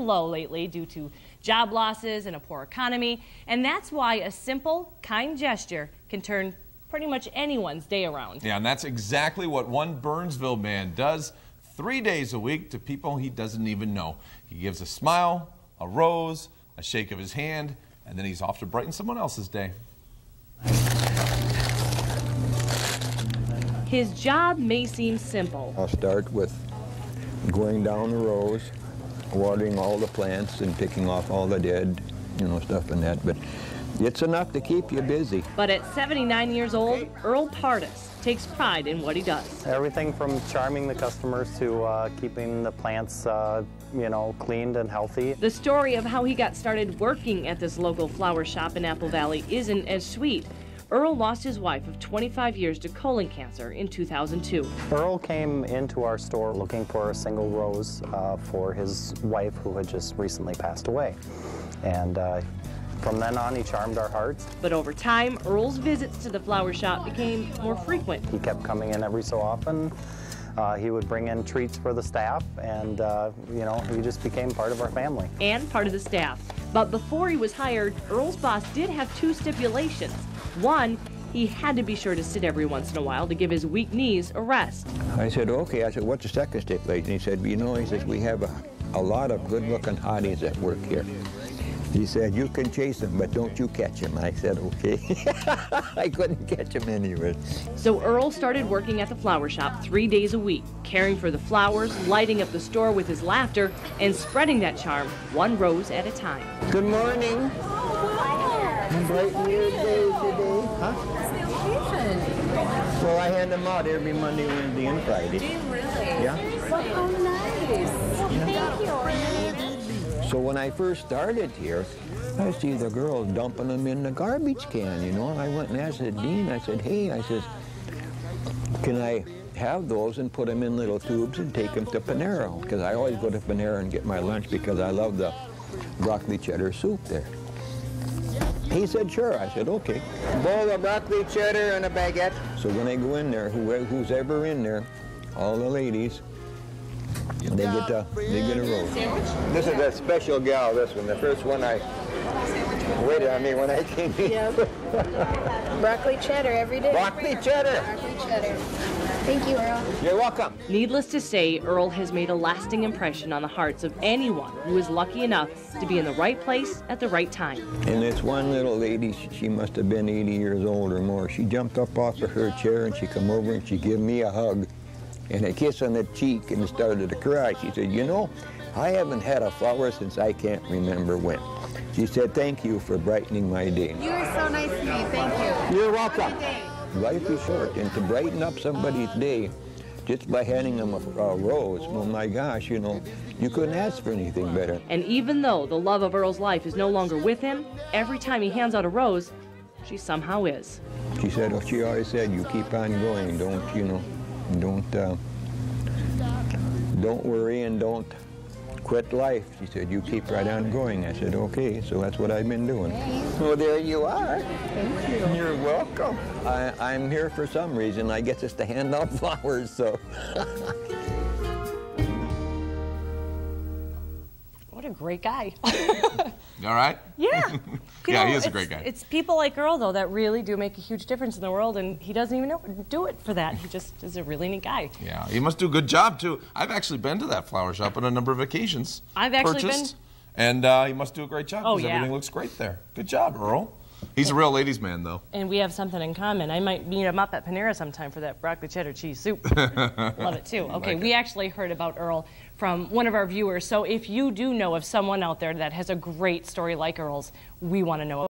low lately due to job losses and a poor economy, and that's why a simple, kind gesture can turn pretty much anyone's day around. Yeah, and that's exactly what one Burnsville man does 3 days a week to people he doesn't even know. He gives a smile, a rose, a shake of his hand, and then he's off to brighten someone else's day. His job may seem simple. I'll start with going down the rows, watering all the plants and picking off all the dead, stuff and that, but it's enough to keep you busy. But at 79 years old, Earl Pardis takes pride in what he does. Everything from charming the customers to keeping the plants, cleaned and healthy. The story of how he got started working at this local flower shop in Apple Valley isn't as sweet. Earl lost his wife of 25 years to colon cancer in 2002. Earl came into our store looking for a single rose for his wife who had just recently passed away. And from then on, he charmed our hearts. But over time, Earl's visits to the flower shop became more frequent. He kept coming in every so often. He would bring in treats for the staff, and, he just became part of our family. And part of the staff. But before he was hired, Earl's boss did have two stipulations. One, he had to be sure to sit every once in a while to give his weak knees a rest. I said, okay. I said, what's the second stipulation? He said, he says, we have a lot of good-looking hotties that work here. He said, you can chase them, but don't you catch them. I said, okay. I couldn't catch them anyway. So Earl started working at the flower shop 3 days a week, caring for the flowers, lighting up the store with his laughter, and spreading that charm one rose at a time. Good morning. Brighten your day today. Huh? Well, I hand them out every Monday, Wednesday, and Friday. Do you really? Yeah. Well, how nice. Thank you. So when I first started here, I see the girls dumping them in the garbage can, and I went and asked the dean, I said, hey, I says, can I have those and put them in little tubes and take them to Panera? Because I always go to Panera and get my lunch because I love the broccoli cheddar soup there. He said, sure. I said, okay. Bowl of broccoli cheddar and a baguette. So when I go in there, who's ever in there, all the ladies, they get a rose. This is a special gal, this one. The first one waited on me when I came in. Yep. Broccoli cheddar every day. Broccoli cheddar. Broccoli cheddar. Thank you, Earl. You're welcome. Needless to say, Earl has made a lasting impression on the hearts of anyone who is lucky enough to be in the right place at the right time. And this one little lady, she must have been 80 years old or more. She jumped up off of her chair and she come over and she gave me a hug and a kiss on the cheek and started to cry. She said, I haven't had a flower since I can't remember when. She said, thank you for brightening my day. You are so nice to me. Thank you. You're welcome. Life is short, and to brighten up somebody's day just by handing them a rose, well, my gosh, you couldn't ask for anything better. And even though the love of Earl's life is no longer with him, every time he hands out a rose, she somehow is. She said, she always said, you keep on going, don't worry and don't quit life. She said, you keep right on going. I said, okay, so that's what I've been doing. Well, there you are. Thank you. You're welcome. I'm here for some reason. I get just to hand out flowers, so. What a great guy. All right? Yeah. Yeah, he is a great guy. It's people like Earl, though, that really do make a huge difference in the world, and he doesn't even do it for that. He just is a really neat guy. Yeah, he must do a good job, too. I've actually been to that flower shop on a number of occasions. I've actually purchased, been. And he must do a great job because yeah. everything looks great there. Good job, Earl. He's a real ladies' man, though. And we have something in common. I might meet him up at Panera sometime for that broccoli cheddar cheese soup. Love it, too. Okay, we actually heard about Earl from one of our viewers. So if you do know of someone out there that has a great story like Earl's, we want to know